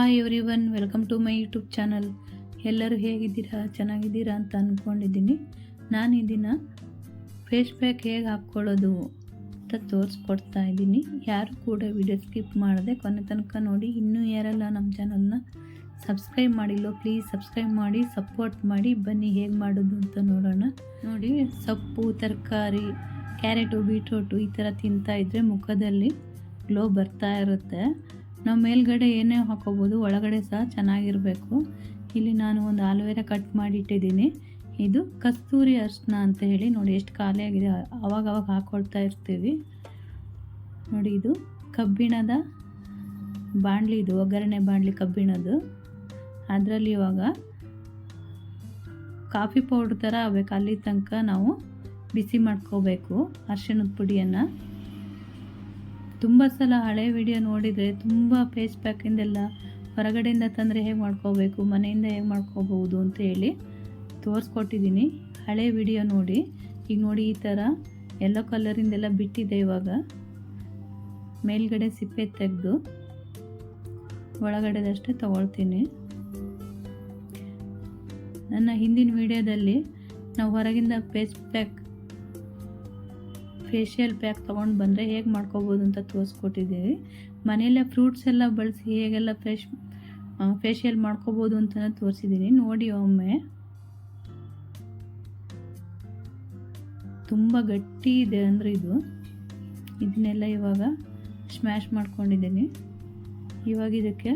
Hi everyone, welcome to my YouTube channel. ಎಲ್ಲರೂ ಹೇಗಿದ್ದೀರಾ? ಚೆನ್ನಾಗಿದ್ದೀರಾ ಅಂತ ಅಂದ್ಕೊಂಡಿದ್ದೀನಿ. ನಾನು ಈ ದಿನ ಫೇಸ್ ಪ್ಯಾಕ್ ಹೇಗೆ ಹಾಕ್ಕೊಳ್ಳೋದು ಅಂತ ತೋರಿಸ್ಕೊಡ್ತಾ ಇದ್ದೀನಿ. ಯಾರು ಕೂಡ ವಿಡಿಯೋ ಸ್ಕಿಪ್ ಮಾಡದೆ ಕೊನೆ ತನಕ ನೋಡಿ. ಇನ್ನೂ ಯಾರೆಲ್ಲ ನಮ್ಮ ಚಾನಲ್ನ ಸಬ್ಸ್ಕ್ರೈಬ್ ಮಾಡಿಲ್ಲೋ ಪ್ಲೀಸ್ ಸಬ್ಸ್ಕ್ರೈಬ್ ಮಾಡಿ, ಸಪೋರ್ಟ್ ಮಾಡಿ. ಬನ್ನಿ ಹೇಗೆ ಮಾಡೋದು ಅಂತ ನೋಡೋಣ. ನೋಡಿ, ಸೊಪ್ಪು, ತರಕಾರಿ, ಕ್ಯಾರೆಟು, ಬೀಟ್ರೋಟು ಈ ಥರ ತಿಂತಾಯಿದ್ರೆ ಮುಖದಲ್ಲಿ ಗ್ಲೋ ಬರ್ತಾ ಇರುತ್ತೆ. ನಾವು ಮೇಲ್ಗಡೆ ಏನೇ ಹಾಕೋಬೋದು, ಒಳಗಡೆ ಸಹ ಚೆನ್ನಾಗಿರಬೇಕು. ಇಲ್ಲಿ ನಾನು ಒಂದು ಆಲೋವೆರಾ ಕಟ್ ಮಾಡಿ ಇಟ್ಟಿದ್ದೀನಿ. ಇದು ಕಸ್ತೂರಿ ಅರಿಶಿನ ಅಂತ ಹೇಳಿ, ನೋಡಿ ಎಷ್ಟು ಖಾಲಿಯಾಗಿದೆ, ಅವಾಗವಾಗ ಹಾಕ್ಕೊಳ್ತಾ ಇರ್ತೀವಿ. ನೋಡಿ, ಇದು ಕಬ್ಬಿಣದ ಬಾಣಲಿ, ಇದು ಒಗ್ಗರಣೆ ಬಾಣಲಿ ಕಬ್ಬಿಣದ್ದು. ಅದರಲ್ಲಿ ಇವಾಗ ಕಾಫಿ ಪೌಡ್ರ್ ಥರ ಆಗಬೇಕು, ಅಲ್ಲಿ ತನಕ ನಾವು ಬಿಸಿ ಮಾಡ್ಕೋಬೇಕು ಅರಿಶಿಣದ ಪುಡಿಯನ್ನು. ತುಂಬ ಸಲ ಹಳೆ ವಿಡಿಯೋ ನೋಡಿದರೆ ತುಂಬ ಫೇಸ್ ಪ್ಯಾಕಿಂದೆಲ್ಲ ಹೊರಗಡೆಯಿಂದ ತಂದರೆ ಹೇಗೆ ಮಾಡ್ಕೋಬೇಕು, ಮನೆಯಿಂದ ಹೇಗೆ ಮಾಡ್ಕೋಬೋದು ಅಂತ ಹೇಳಿ ತೋರಿಸ್ಕೊಟ್ಟಿದ್ದೀನಿ. ಹಳೆ ವಿಡಿಯೋ ನೋಡಿ. ಈಗ ನೋಡಿ, ಈ ಥರ ಯೆಲ್ಲೋ ಕಲರಿಂದೆಲ್ಲ ಬಿಟ್ಟಿದೆ. ಇವಾಗ ಮೇಲ್ಗಡೆ ಸಿಪ್ಪೆ ತೆಗೆದು ಒಳಗಡೆದಷ್ಟೇ ತೊಗೊಳ್ತೀನಿ. ನನ್ನ ಹಿಂದಿನ ವಿಡಿಯೋದಲ್ಲಿ ನಾವು ಹೊರಗಿಂದ ಫೇಶಿಯಲ್ ಪ್ಯಾಕ್ ತೊಗೊಂಡು ಬಂದರೆ ಹೇಗೆ ಮಾಡ್ಕೋಬೋದು ಅಂತ ತೋರಿಸ್ಕೊಟ್ಟಿದ್ದೀವಿ. ಮನೆಯಲ್ಲೇ ಫ್ರೂಟ್ಸ್ ಎಲ್ಲ ಬಳಸಿ ಹೇಗೆಲ್ಲ ಫೇಶಿಯಲ್ ಮಾಡ್ಕೋಬೋದು ಅಂತ ತೋರಿಸಿದ್ದೀನಿ. ನೋಡಿ ಒಮ್ಮೆ. ತುಂಬ ಗಟ್ಟಿ ಇದೆ ಅಂದರೆ ಇದನ್ನೆಲ್ಲ ಇವಾಗ ಸ್ಮ್ಯಾಶ್ ಮಾಡ್ಕೊಂಡಿದ್ದೀನಿ. ಇವಾಗ ಇದಕ್ಕೆ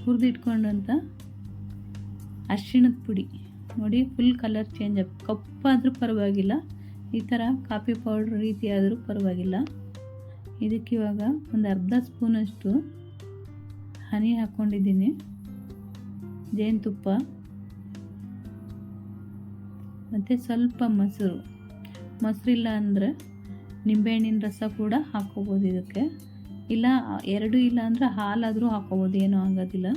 ಹುರಿದಿಟ್ಕೊಂಡಂಥ ಅರಿಶಿಣದ ಪುಡಿ ನೋಡಿ, ಫುಲ್ ಕಲರ್ ಚೇಂಜ್ ಆಗುತ್ತೆ. ಕಪ್ಪಾದರೂ ಪರವಾಗಿಲ್ಲ, ಈ ಥರ ಕಾಫಿ ಪೌಡ್ರ್ ರೀತಿ ಆದರೂ ಪರವಾಗಿಲ್ಲ. ಇದಕ್ಕೆ ಇವಾಗ ಒಂದು ಅರ್ಧ ಸ್ಪೂನಷ್ಟು ಹನಿ ಹಾಕ್ಕೊಂಡಿದ್ದೀನಿ, ಜೇನುತುಪ್ಪ ಮತ್ತು ಸ್ವಲ್ಪ ಮೊಸರಿಲ್ಲ ಅಂದರೆ ನಿಂಬೆಹಣ್ಣಿನ ರಸ ಕೂಡ ಹಾಕ್ಕೋಬೋದು ಇದಕ್ಕೆ. ಇಲ್ಲ, ಎರಡೂ ಇಲ್ಲ ಅಂದರೆ ಹಾಲಾದರೂ ಹಾಕ್ಕೋಬೋದು, ಏನೂ ಆಗೋದಿಲ್ಲ.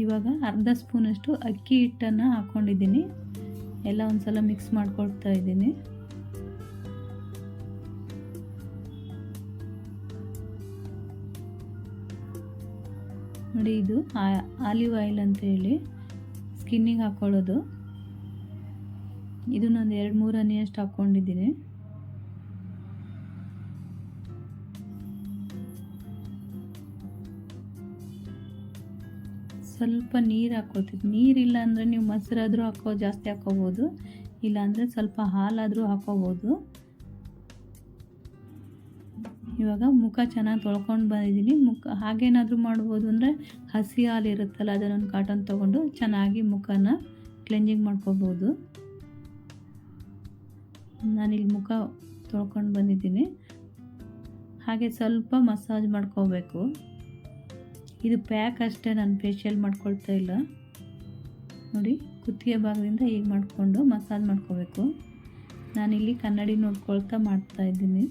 ಇವಾಗ ಅರ್ಧ ಸ್ಪೂನಷ್ಟು ಅಕ್ಕಿ ಹಿಟ್ಟನ್ನು ಹಾಕ್ಕೊಂಡಿದ್ದೀನಿ. ಎಲ್ಲ ಒಂದು ಸಲ ಮಿಕ್ಸ್ ಮಾಡ್ಕೊಳ್ತಾ ಇದ್ದೀನಿ. ನೋಡಿ, ಇದು ಆಲಿವ್ ಆಯಿಲ್ ಅಂತ ಹೇಳಿ ಸ್ಕಿನ್ನಿಗೆ ಹಾಕ್ಕೊಳ್ಳೋದು. ಇದನ್ನೊಂದು 2-3 ಹನಿಯಷ್ಟು ಹಾಕ್ಕೊಂಡಿದ್ದೀನಿ. ಸ್ವಲ್ಪ ನೀರು ಹಾಕ್ಕೊಳ್ತೀವಿ. ನೀರಿಲ್ಲ ಅಂದರೆ ನೀವು ಮೊಸರಾದರೂ ಜಾಸ್ತಿ ಹಾಕ್ಕೋಬೋದು, ಇಲ್ಲಾಂದರೆ ಸ್ವಲ್ಪ ಹಾಲಾದರೂ ಹಾಕ್ಕೋಬೋದು. ಇವಾಗ ಮುಖ ಚೆನ್ನಾಗಿ ತೊಳ್ಕೊಂಡು ಬಂದಿದ್ದೀನಿ. ಹಾಗೇನಾದರೂ ಮಾಡ್ಬೋದು ಅಂದರೆ ಹಸಿ ಹಾಲು ಇರುತ್ತಲ್ಲ, ಅದನ್ನೊಂದು ಕಾಟನ್ ತೊಗೊಂಡು ಚೆನ್ನಾಗಿ ಮುಖನ ಕ್ಲೆಂಜಿಂಗ್ ಮಾಡ್ಕೋಬೋದು. ನಾನಿಲ್ಲಿ ಮುಖ ತೊಳ್ಕೊಂಡು ಬಂದಿದ್ದೀನಿ. ಹಾಗೆ ಸ್ವಲ್ಪ ಮಸಾಜ್ ಮಾಡ್ಕೋಬೇಕು. ಇದು ಪ್ಯಾಕ್ ಅಷ್ಟೇ, ನಾನು ಫೇಶಿಯಲ್ ಮಾಡ್ಕೊಳ್ತಾ ಇಲ್ಲ. ನೋಡಿ, ಕುತ್ತಿಗೆ ಭಾಗದಿಂದ ಹೀಗೆ ಮಾಡಿಕೊಂಡು ಮಸಾಜ್ ಮಾಡ್ಕೋಬೇಕು. ನಾನಿಲ್ಲಿ ಕನ್ನಡಿ ನೋಡ್ಕೊಳ್ತಾ ಮಾಡ್ತಾಯಿದ್ದೀನಿ.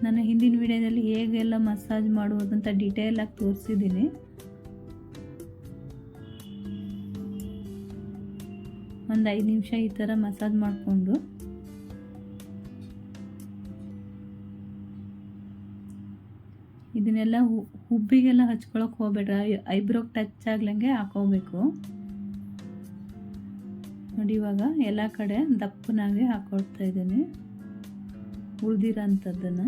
ನನ್ನ ಹಿಂದಿನ ವಿಡಿಯೋದಲ್ಲಿ ಹೇಗೆಲ್ಲ ಮಸಾಜ್ ಮಾಡುವುದು ಅಂತ ಡೀಟೇಲಾಗಿ ತೋರಿಸಿದ್ದೀನಿ. ಒಂದು 5 ನಿಮಿಷ ಈ ಥರ ಮಸಾಜ್ ಮಾಡಿಕೊಂಡು ಇದನ್ನೆಲ್ಲ ಹುಬ್ಬಿಗೆಲ್ಲ ಹಚ್ಕೊಳಕ್ಕೆ ಹೋಗ್ಬೇಡ್ರಿ, ಐಬ್ರೋಗೆ ಟಚ್ ಆಗ್ಲಂಗೆ ಹಾಕೋಬೇಕು. ನೋಡಿ, ಇವಾಗ ಎಲ್ಲ ಕಡೆ ದಪ್ಪನಾಗೆ ಹಾಕ್ಕೊಳ್ತಾ ಇದ್ದೀನಿ ಉಳಿದಿರೋಂಥದ್ದನ್ನು.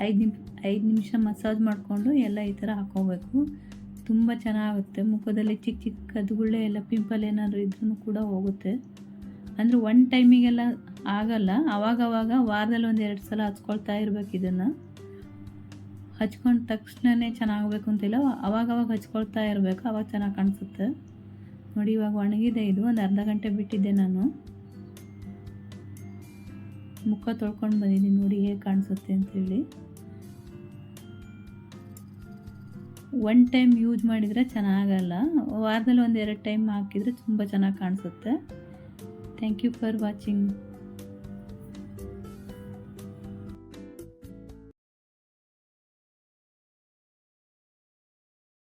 5 ನಿಮಿಷ ಮಸಾಜ್ ಮಾಡಿಕೊಂಡು ಎಲ್ಲ ಈ ಥರ ಹಾಕ್ಕೋಬೇಕು. ತುಂಬ ಚೆನ್ನಾಗುತ್ತೆ. ಮುಖದಲ್ಲಿ ಚಿಕ್ಕ ಚಿಕ್ಕ ಕದ್ಗುಳ್ಳೆ ಎಲ್ಲ, ಪಿಂಪಲ್ ಏನಾದರೂ ಇದ್ರೂ ಕೂಡ ಹೋಗುತ್ತೆ. ಅಂದರೆ ಒನ್ ಟೈಮಿಗೆಲ್ಲ ಆಗಲ್ಲ, ಆವಾಗವಾಗ ವಾರದಲ್ಲಿ 1-2 ಸಲ ಹಚ್ಕೊಳ್ತಾ ಇರಬೇಕು. ಇದನ್ನು ಹಚ್ಕೊಂಡ ತಕ್ಷಣವೇ ಚೆನ್ನಾಗಬೇಕು ಅಂತಿಲ್ಲ, ಅವಾಗವಾಗ ಹಚ್ಕೊಳ್ತಾ ಇರಬೇಕು, ಆವಾಗ ಚೆನ್ನಾಗಿ ಕಾಣಿಸುತ್ತೆ. ನೋಡಿ, ಇವಾಗ ಒಣಗಿದೆ. ಇದು ಒಂದು ಅರ್ಧ ಗಂಟೆ ಬಿಟ್ಟಿದ್ದೆ ನಾನು. ಮುಖ ತೊಳ್ಕೊಂಡು ಬಂದಿದ್ದೀನಿ. ನೋಡಿ ಹೇಗೆ ಕಾಣಿಸುತ್ತೆ ಅಂಥೇಳಿ. 1 ಟೈಮ್ ಯೂಸ್ ಮಾಡಿದರೆ ಚೆನ್ನಾಗಲ್ಲ, ವಾರದಲ್ಲಿ 1-2 ಟೈಮ್ ಹಾಕಿದರೆ ತುಂಬ ಚೆನ್ನಾಗಿ ಕಾಣಿಸುತ್ತೆ. Thank you for watching.